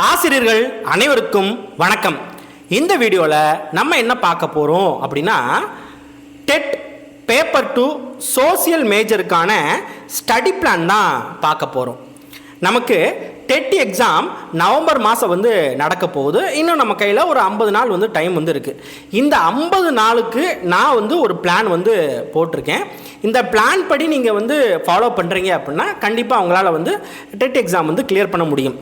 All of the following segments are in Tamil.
ஆசிரியர்கள் அனைவருக்கும் வணக்கம். இந்த வீடியோவில் நம்ம என்ன பார்க்க போகிறோம் அப்படின்னா, டெட் பேப்பர் 2 சோசியல் மேஜருக்கான ஸ்டடி பிளான் தான் பார்க்க போகிறோம். நமக்கு டெட் எக்ஸாம் நவம்பர் மாதம் நடக்க போகுது. இன்னும் நம்ம கையில் ஒரு 50 நாள் டைம் இருக்குது. இந்த 50 நாளுக்கு நான் ஒரு பிளான் போட்டிருக்கேன். இந்த பிளான் படி நீங்கள் ஃபாலோ பண்ணுறீங்க அப்படின்னா கண்டிப்பாக உங்களால் டெட் எக்ஸாம் கிளியர் பண்ண முடியும்.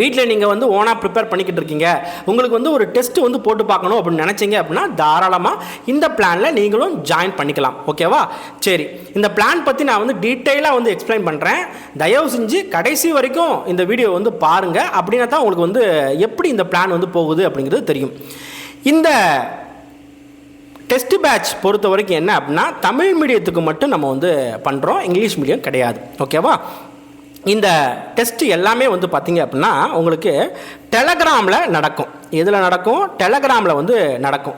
வீட்டில் நீங்கள் ஓனாக ப்ரிப்பேர் பண்ணிக்கிட்டு இருக்கீங்க, உங்களுக்கு ஒரு டெஸ்ட் போட்டு பார்க்கணும் அப்படின்னு நினச்சிங்க அப்படின்னா தாராளமாக இந்த பிளானில் நீங்களும் ஜாயின் பண்ணிக்கலாம். ஓகேவா? சரி, இந்த பிளான் பற்றி நான் டீட்டெயிலாக எக்ஸ்பிளைன் பண்ணுறேன். தயவு செஞ்சு கடைசி வரைக்கும் இந்த வீடியோ பாருங்கள். அப்படின்னா தான் உங்களுக்கு எப்படி இந்த பிளான் போகுது அப்படிங்கிறது தெரியும். இந்த டெஸ்ட் பேட்ச் பொறுத்த வரைக்கும் என்ன அப்படின்னா, தமிழ் மீடியத்துக்கு மட்டும் நம்ம பண்ணுறோம், இங்கிலீஷ் மீடியம் கிடையாது. ஓகேவா? இந்த டெஸ்ட் எல்லாமே பார்த்தீங்க அப்படின்னா உங்களுக்கு டெலகிராமில் நடக்கும். எதில் நடக்கும்? டெலகிராமில் நடக்கும்.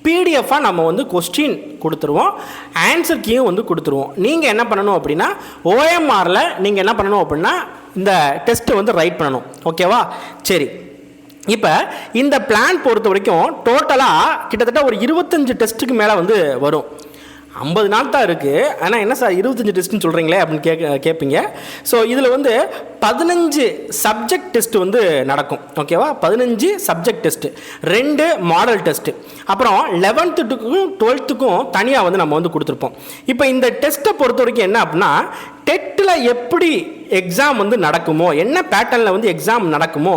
பிடிஎஃபாக நம்ம கொஸ்டின் கொடுத்துருவோம், ஆன்சர் கீயும் கொடுத்துருவோம். நீங்கள் என்ன பண்ணணும் அப்படின்னா, ஓஎம்ஆரில் நீங்கள் என்ன பண்ணணும் அப்படின்னா இந்த டெஸ்ட்டு ரைட் பண்ணணும். ஓகேவா? சரி, இப்போ இந்த பிளான் பொறுத்த வரைக்கும் டோட்டலாக கிட்டத்தட்ட ஒரு 25 டெஸ்ட்டுக்கு மேலே வரும். 50 நாள் தான் இருக்குது. ஆனால் என்ன சார் 25 டெஸ்ட்டுன்னு சொல்கிறீங்களே அப்படின்னு கேட்பீங்க. ஸோ இதில் 15 சப்ஜெக்ட் டெஸ்ட் நடக்கும். ஓகேவா? 15 சப்ஜெக்ட் டெஸ்ட்டு, 2 மாடல் டெஸ்ட்டு, அப்புறம் 11த்துக்கும் 12த்துக்கும் தனியாக நம்ம கொடுத்துருப்போம். இப்போ இந்த டெஸ்ட்டை பொறுத்த வரைக்கும் என்ன அப்படின்னா, டெட்டில் எப்படி எக்ஸாம் நடக்குமோ, என்ன பேட்டர்னில் எக்ஸாம் நடக்குமோ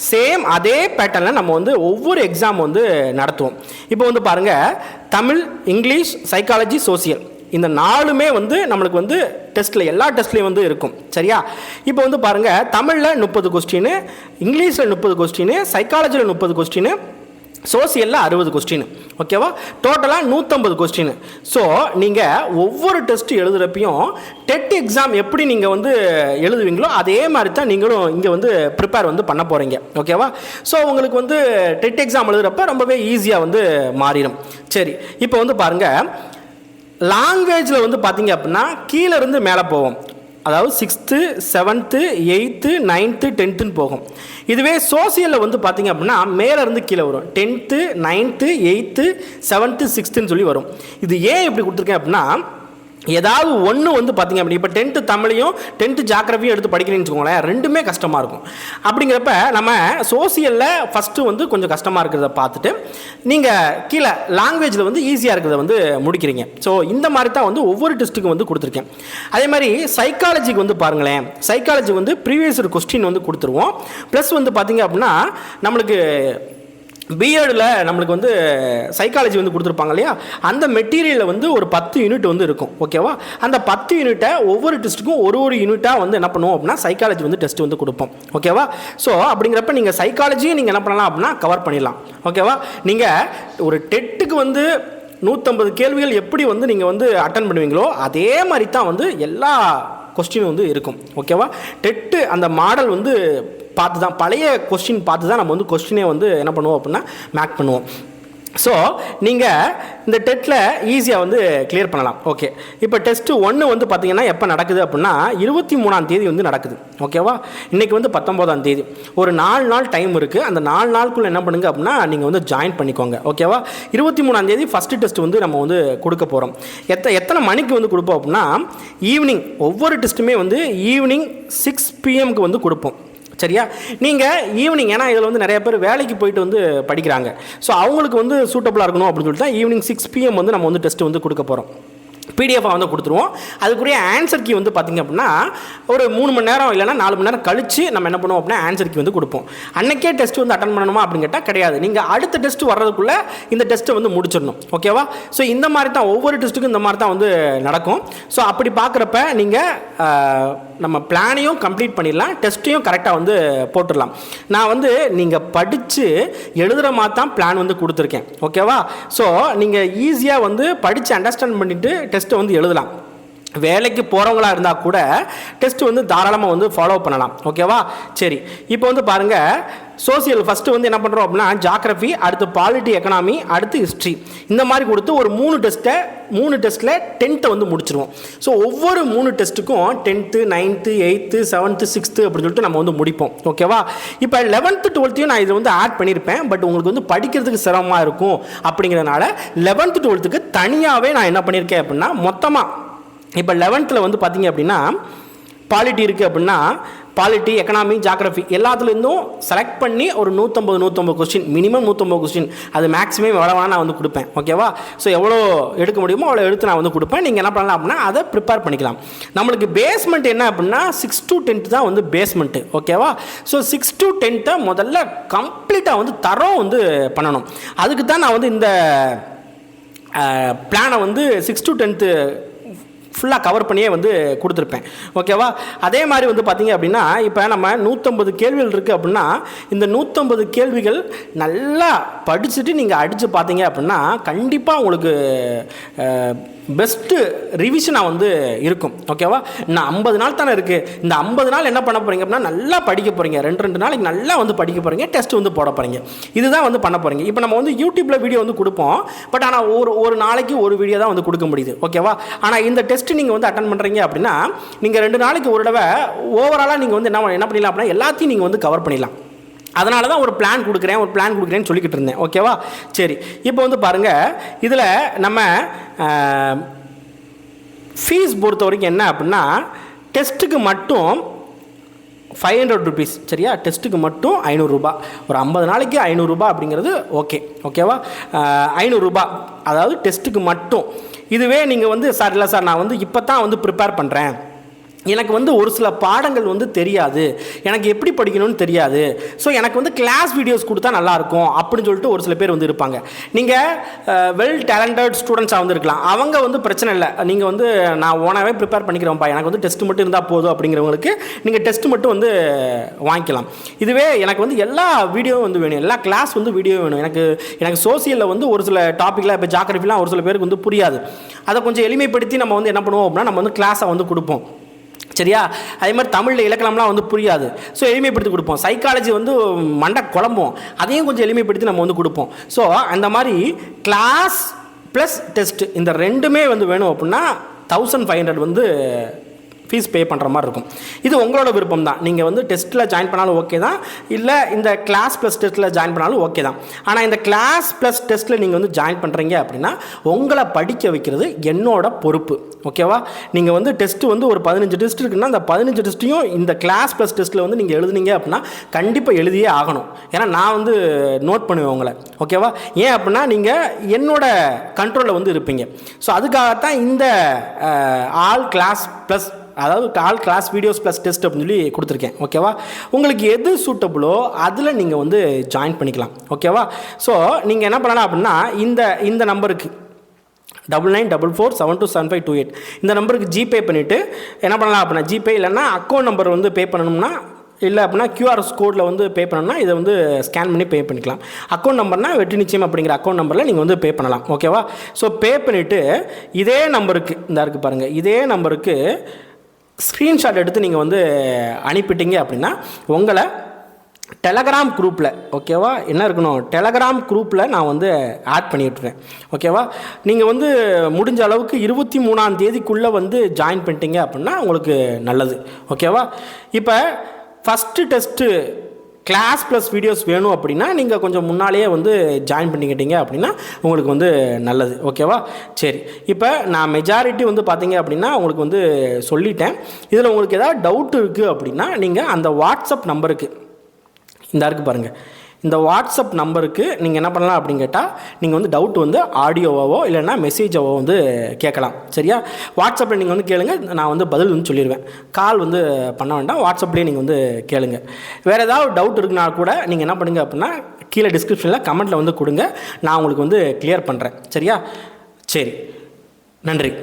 சேம் அதே பேட்டர்னில் நம்ம ஒவ்வொரு எக்ஸாம் நடத்துவோம். இப்போ பாருங்கள், தமிழ், இங்கிலீஷ், சைக்காலஜி, சோசியல், இந்த 4மே நம்மளுக்கு டெஸ்ட்டில் எல்லா டெஸ்ட்லேயும் இருக்கும். சரியா? இப்போ பாருங்கள், தமிழில் 30 கொஸ்டின், இங்கிலீஷில் 30 கொஸ்டின், சைக்காலஜியில் 30 கொஸ்டின், சோசியலில் 60 கொஸ்டின். ஓகேவா? டோட்டலாக 150 கொஸ்டின். ஸோ நீங்கள் ஒவ்வொரு டெஸ்ட் எழுதுகிறப்பையும் டெட் எக்ஸாம் எப்படி நீங்கள் எழுதுவீங்களோ அதே மாதிரி தான் நீங்களும் இங்கே ப்ரிப்பேர் பண்ண போகிறீங்க. ஓகேவா? ஸோ உங்களுக்கு டெட் எக்ஸாம் எழுதுகிறப்ப ரொம்பவே ஈஸியாக மாறிடும். சரி, இப்போ பாருங்கள், லாங்குவேஜில் பார்த்தீங்க அப்படின்னா கீழேருந்து மேலே போவோம். அதாவது 6th 7th 8th 9th 10th போகும். இதுவே சோசியலில் பார்த்தீங்க அப்படின்னா மேலேருந்து கீழே வரும். 10th 9th 8th 7th 6th சொல்லி வரும். இது ஏன் இப்படி கொடுத்துருக்கேன் அப்படின்னா, ஏதாவது ஒன்று பார்த்தீங்க அப்படி, இப்போ 10th தமிழையும் 10th ஜாகிரபியும் எடுத்து படிக்கிறீங்கன்னு வச்சுக்கோங்களேன், ரெண்டுமே கஷ்டமாக இருக்கும். அப்படிங்கிறப்ப நம்ம சோசியலில் ஃபஸ்ட்டு கொஞ்சம் கஷ்டமாக இருக்கிறத பார்த்துட்டு நீங்கள் கீழே லாங்குவேஜில் ஈஸியாக இருக்கிறத முடிக்கிறீங்க. ஸோ இந்த மாதிரி தான் ஒவ்வொரு டெஸ்ட்டுக்கும் கொடுத்துருக்கேன். அதே மாதிரி சைக்காலஜிக்கு பாருங்களேன், சைக்காலஜி ப்ரீவியஸ் கொஸ்டின் கொடுத்துருவோம். ப்ளஸ் பார்த்தீங்க அப்படின்னா நம்மளுக்கு பிஎட்டில் நம்மளுக்கு சைக்காலஜி கொடுத்துருப்பாங்க இல்லையா, அந்த மெட்டீரியலில் ஒரு 10 யூனிட் இருக்கும். ஓகேவா? அந்த 10 யூனிட்டை ஒவ்வொரு டெஸ்ட்டுக்கும் ஒரு யூனிட்டாக என்ன பண்ணுவோம் அப்படின்னா சைக்காலஜி டெஸ்ட் கொடுப்போம். ஓகேவா? ஸோ அப்படிங்கிறப்ப நீங்கள் சைக்காலஜியும் நீங்கள் என்ன பண்ணலாம் அப்படின்னா கவர் பண்ணிடலாம். ஓகேவா? நீங்கள் ஒரு டெட்டுக்கு 150 கேள்விகள் எப்படி நீங்கள் அட்டன் பண்ணுவீங்களோ அதே மாதிரி தான் எல்லா கொஸ்டினும் இருக்கும். ஓகேவா? டெட்டு அந்த மாடல் பார்த்து தான், பழைய கொஸ்டின் பார்த்து தான் நம்ம கொஸ்டினே என்ன பண்ணுவோம் அப்படின்னா மேக் பண்ணுவோம். ஸோ நீங்கள் இந்த டெட்டில் ஈஸியாக கிளியர் பண்ணலாம். ஓகே, இப்போ டெஸ்ட்டு 1 பார்த்தீங்கன்னா எப்போ நடக்குது அப்படின்னா 23ஆம் தேதி நடக்குது. ஓகேவா? இன்றைக்கி 19ஆம் தேதி. ஒரு 4 நாள் டைம் இருக்குது. அந்த 4 நாளுக்குள்ளே என்ன பண்ணுங்க அப்படின்னா நீங்கள் ஜாயின் பண்ணிக்கோங்க. ஓகேவா? 23ஆம் தேதி ஃபஸ்ட்டு டெஸ்ட் நம்ம கொடுக்க போகிறோம். எத்தனை மணிக்கு கொடுப்போம் அப்படின்னா ஈவினிங், ஒவ்வொரு டெஸ்ட்டுமே ஈவினிங் 6 PM கொடுப்போம். சரியா? நீங்கள் ஈவினிங், ஏன்னா இதில் நிறைய பேர் வேலைக்கு போயிட்டு படிக்கிறாங்க. ஸோ அவங்களுக்கு சூட்டபுளாக இருக்கணும் அப்படின்னு சொல்லிட்டு தான் ஈவினிங் 6 PM நம்ம டெஸ்ட்டு கொடுக்க போகிறோம். பிடிஎஃபாக கொடுத்துருவோம். அதுக்குரிய ஆன்சர் கீ பார்த்திங்க அப்படின்னா ஒரு 3 மணி நேரம் இல்லைனா 4 மணி நேரம் கழித்து நம்ம என்ன பண்ணுவோம் அப்படின்னா ஆன்சர் கீ கொடுப்போம். அன்றைக்கே டெஸ்ட் அட்டன் பண்ணணுமா அப்படின்னு கேட்டால் கிடையாது. நீங்கள் அடுத்த டெஸ்ட் வர்றதுக்குள்ளே இந்த டெஸ்ட்டை முடிச்சிடணும். ஓகேவா? ஸோ இந்த மாதிரி தான் ஒவ்வொரு டெஸ்ட்டுக்கும் இந்த மாதிரி தான் நடக்கும். ஸோ அப்படி பார்க்குறப்ப நீங்கள் நம்ம பிளானையும் கம்ப்ளீட் பண்ணிடலாம், டெஸ்ட்டையும் கரெக்டாக போட்டுடலாம். நான் நீங்கள் படித்து எழுதுகிற மாதிரி தான் பிளான் கொடுத்துருக்கேன். ஓகேவா? ஸோ நீங்கள் ஈஸியாக படித்து அண்டர்ஸ்டாண்ட் பண்ணிவிட்டு டெஸ்ட்டை எழுதலாம். வேலைக்கு போகிறவங்களா இருந்தால் கூட டெஸ்ட் வந்து தாராளமாக வந்து ஃபாலோ பண்ணலாம். ஓகேவா? சரி, இப்போ வந்து பாருங்கள், சோசியல் ஃபஸ்ட்டு வந்து என்ன பண்ணுறோம் அப்படின்னா ஜாகிரஃபி, அடுத்து பாலிட்டி, எக்கனாமி, அடுத்து ஹிஸ்ட்ரி, இந்த மாதிரி கொடுத்து ஒரு 3 டெஸ்ட்டில் 10th வந்து முடிச்சிருவோம். ஸோ ஒவ்வொரு 3 டெஸ்ட்டுக்கும் 10th, 9th, 8th, 7th, 6th அப்படின்னு சொல்லிட்டு நம்ம வந்து முடிப்போம். ஓகேவா? இப்போ 11th, 12th நான் இதை வந்து ஆட் பண்ணியிருப்பேன். பட் உங்களுக்கு வந்து படிக்கிறதுக்கு சிரமமாக இருக்கும் அப்படிங்கிறதுனால 11th, 12th தனியாகவே நான் என்ன பண்ணியிருக்கேன் அப்படின்னா மொத்தமாக இப்போ 11th வந்து பார்த்தீங்க அப்படின்னா பாலிட்டி இருக்குது அப்படின்னா பாலிட்டி, எக்கனாமி, ஜாகிரஃபி எல்லாத்துலேருந்தும் செலக்ட் பண்ணி ஒரு 150 கொஸ்டின், மினிமம் 150 கொஸ்டின், அது மேக்ஸிமம் எவ்வளோ வேணால் நான் வந்து கொடுப்பேன். ஓகேவா? ஸோ எவ்வளோ எடுக்க முடியுமோ அவ்வளோ எடுத்து நான் வந்து கொடுப்பேன். நீங்கள் என்ன பண்ணலாம் அப்படின்னா அதை ப்ரிப்பேர் பண்ணிக்கலாம். நம்மளுக்கு பேஸ்மெண்ட் என்ன அப்படின்னா 6 to 10th தான் வந்து பேஸ்மெண்ட்டு. ஓகேவா? ஸோ 6 to 10th முதல்ல கம்ப்ளீட்டாக வந்து தரம் வந்து பண்ணணும். அதுக்கு தான் நான் வந்து இந்த பிளானை வந்து 6 to 10th ஃபுல்லாக கவர் பண்ணியே வந்து கொடுத்துருப்பேன். ஓகேவா? அதே மாதிரி வந்து பார்த்தீங்க அப்படின்னா இப்போ நம்ம 150 கேள்விகள் இருக்குது அப்படின்னா இந்த 150 கேள்விகள் நல்லா படிச்சுட்டு நீங்கள் அடித்து பார்த்தீங்க அப்படின்னா கண்டிப்பாக உங்களுக்கு பெஸ்ட்டு ரிவிஷனாக வந்து இருக்கும். ஓகேவா? இன்னும் 50 நாள் தானே இருக்குது. இந்த 50 நாள் என்ன பண்ண போகிறீங்க அப்படின்னா நல்லா படிக்க போகிறீங்க. 2 நாளைக்கு நல்லா வந்து படிக்க போகிறீங்க. டெஸ்ட் வந்து போட போகிறீங்க. இதுதான் வந்து பண்ண போகிறீங்க. இப்போ நம்ம வந்து யூடியூப்பில் வீடியோ வந்து கொடுப்போம். பட் ஆனால் ஒரு நாளைக்கு ஒரு வீடியோ தான் வந்து கொடுக்க முடியுது. ஓகேவா? ஆனால் இந்த டெஸ்ட் நீங்கள் வந்து அட்டன் பண்ணுறீங்க அப்படின்னா நீங்கள் 2 நாளைக்கு ஒரு தடவை ஓவராலாக நீங்கள் வந்து என்ன பண்ணிடலாம் அப்படின்னா எல்லாத்தையும் நீங்கள் வந்து கவர் பண்ணிடலாம். அதனால தான் ஒரு பிளான் கொடுக்குறேன்னு சொல்லிக்கிட்டு இருந்தேன். ஓகேவா? சரி, இப்போ வந்து பாருங்கள், இதில் நம்ம ஃபீஸ் பொறுத்த வரைக்கும் என்ன அப்படின்னா டெஸ்ட்டுக்கு மட்டும் 500 rupees. சரியா? டெஸ்ட்டுக்கு மட்டும் 500 ரூபா. ஒரு 50 நாளைக்கு 500 ரூபா அப்படிங்கிறது ஓகேவா? 500 ரூபா, அதாவது டெஸ்ட்டுக்கு மட்டும். இதுவே நீங்கள் வந்து சார் இல்லை சார் நான் வந்து இப்போ தான் வந்து ப்ரிப்பேர் பண்ணுறேன், எனக்கு வந்து ஒரு சில பாடங்கள் வந்து தெரியாது, எனக்கு எப்படி படிக்கணும்னு தெரியாது, ஸோ எனக்கு வந்து கிளாஸ் வீடியோஸ் கொடுத்தா நல்லாயிருக்கும் அப்படின்னு சொல்லிட்டு ஒரு சில பேர் வந்து இருப்பாங்க. நீங்கள் வெல் டேலண்டட் ஸ்டூடெண்ட்ஸாக வந்து இருக்கலாம். அவங்க வந்து பிரச்சனை இல்லை, நீங்கள் வந்து நான் ஓனாகவே ப்ரிப்பேர் பண்ணிக்கிறோம்ப்பா, எனக்கு வந்து டெஸ்ட் மட்டும் இருந்தால் போதும் அப்படிங்கிறவங்களுக்கு நீங்கள் டெஸ்ட் மட்டும் வந்து வாங்கிக்கலாம். இதுவே எனக்கு வந்து எல்லா வீடியோவும் வந்து வேணும், எல்லா கிளாஸ் வந்து வீடியோ வேணும், எனக்கு சோசியலில் வந்து ஒரு சில டாப்பிக்கில் இப்போ ஜாகிரஃபிலாம் ஒரு சில பேருக்கு வந்து புரியாது, அதை கொஞ்சம் எளிமைப்படுத்தி நம்ம வந்து என்ன பண்ணுவோம் அப்படின்னா நம்ம வந்து கிளாஸை வந்து கொடுப்போம். சரியா? அதே மாதிரி தமிழில் இலக்கணம்லாம் வந்து புரியாது, ஸோ எளிமைப்படுத்தி கொடுப்போம். சைக்காலஜி வந்து மண்டை குழம்பும், அதையும் கொஞ்சம் எளிமைப்படுத்தி நம்ம வந்து கொடுப்போம். ஸோ அந்த மாதிரி கிளாஸ் ப்ளஸ் டெஸ்ட் இந்த ரெண்டுமே வந்து வேணும் அப்படின்னா 1500 வந்து ஃபீஸ் பே பண்ணுற மாதிரி இருக்கும். இது உங்களோட விருப்பம் தான். நீங்கள் வந்து டெஸ்ட்டில் ஜாயின் பண்ணாலும் ஓகே தான், இல்லை இந்த கிளாஸ் ப்ளஸ் டெஸ்ட்டில் ஜாயின் பண்ணாலும் ஓகே தான். ஆனால் இந்த கிளாஸ் ப்ளஸ் டெஸ்ட்டில் நீங்கள் வந்து ஜாயின் பண்ணுறீங்க அப்படின்னா உங்களை படிக்க வைக்கிறது என்னோட பொறுப்பு. ஓகேவா? நீங்கள் வந்து டெஸ்ட்டு வந்து ஒரு 15 டெஸ்ட் இருக்குன்னா அந்த 15 டெஸ்ட்டையும் இந்த கிளாஸ் ப்ளஸ் டெஸ்ட்டில் வந்து நீங்கள் எழுதுனீங்க அப்படின்னா கண்டிப்பாக எழுதியே ஆகணும். ஏன்னா நான் வந்து நோட் பண்ணுவேன் உங்களை. ஓகேவா? ஏன் அப்படின்னா நீங்கள் என்னோட கண்ட்ரோலில் வந்து இருப்பீங்க. ஸோ அதுக்காகத்தான் இந்த ஆல் கிளாஸ் ப்ளஸ், அதாவது all class videos plus test அப்படின்னு சொல்லி கொடுத்துருக்கேன். ஓகேவா? உங்களுக்கு எது சூட்டபுளோ அதில் நீங்கள் வந்து ஜாயின் பண்ணிக்கலாம். ஓகேவா? ஸோ நீங்கள் என்ன பண்ணலாம் அப்படின்னா இந்த நம்பருக்கு 9944727528 இந்த நம்பருக்கு ஜிபே பண்ணிவிட்டு என்ன பண்ணலாம் அப்படின்னா ஜிபே இல்லைன்னா அக்கௌண்ட் நம்பர் வந்து பே பண்ணணும்னா, இல்லை அப்படின்னா கியூஆர் கோடில் வந்து பே பண்ணணும்னா இதை வந்து ஸ்கேன் பண்ணி பே பண்ணிக்கலாம். அக்கௌண்ட் நம்பர்னால் வெற்றி நிச்சயம் அப்படிங்கிற அக்கௌண்ட் நம்பரில் நீங்கள் வந்து பே பண்ணலாம். ஓகேவா? ஸோ பே பண்ணிவிட்டு இதே நம்பருக்கு இந்த இருக்குது பாருங்கள், இதே நம்பருக்கு ஸ்க்ரீன்ஷாட் எடுத்து நீங்கள் வந்து அனுப்பிட்டீங்க அப்படின்னா உங்களை டெலகிராம் குரூப்பில், ஓகேவா, என்ன இருக்கணும், டெலகிராம் குரூப்பில் நான் வந்து ஆட் பண்ணி விட்டுறேன். ஓகேவா? நீங்கள் வந்து முடிஞ்ச அளவுக்கு 23ஆம் தேதிக்குள்ளே வந்து ஜாயின் பண்ணிட்டீங்க அப்படின்னா உங்களுக்கு நல்லது. ஓகேவா? இப்போ first test class plus videos வேணும் அப்படின்னா நீங்கள் கொஞ்சம் முன்னாலேயே வந்து ஜாயின் பண்ணிக்கிட்டீங்க அப்படின்னா உங்களுக்கு வந்து நல்லது. ஓகேவா? சரி, இப்போ நான் மெஜாரிட்டி வந்து பார்த்தீங்க அப்படின்னா உங்களுக்கு வந்து சொல்லிட்டேன். இதில் உங்களுக்கு ஏதாவது டவுட் இருக்குது அப்படின்னா நீங்கள் அந்த வாட்ஸ்அப் நம்பருக்கு இந்த இருக்குது பாருங்கள், இந்த வாட்ஸ்அப் நம்பருக்கு நீங்கள் என்ன பண்ணலாம் அப்படின்னு கேட்டால் நீங்கள் வந்து டவுட் வந்து ஆடியோவாவோ இல்லைன்னா மெசேஜாவோ வந்து கேட்கலாம். சரியா? வாட்ஸ்அப்பில் நீங்கள் வந்து கேளுங்க, நான் வந்து பதில் வந்து சொல்லிடுவேன். கால் வந்து பண்ண வேண்டாம், வாட்ஸ்அப்லேயே நீங்கள் வந்து கேளுங்க. வேறு ஏதாவது டவுட் இருக்குன்னா கூட நீங்கள் என்ன பண்ணுங்க அப்படின்னா கீழே டிஸ்கிரிப்ஷனில் கமெண்ட்டில் வந்து கொடுங்க, நான் உங்களுக்கு வந்து கிளியர் பண்ணுறேன். சரியா? சரி, நன்றி.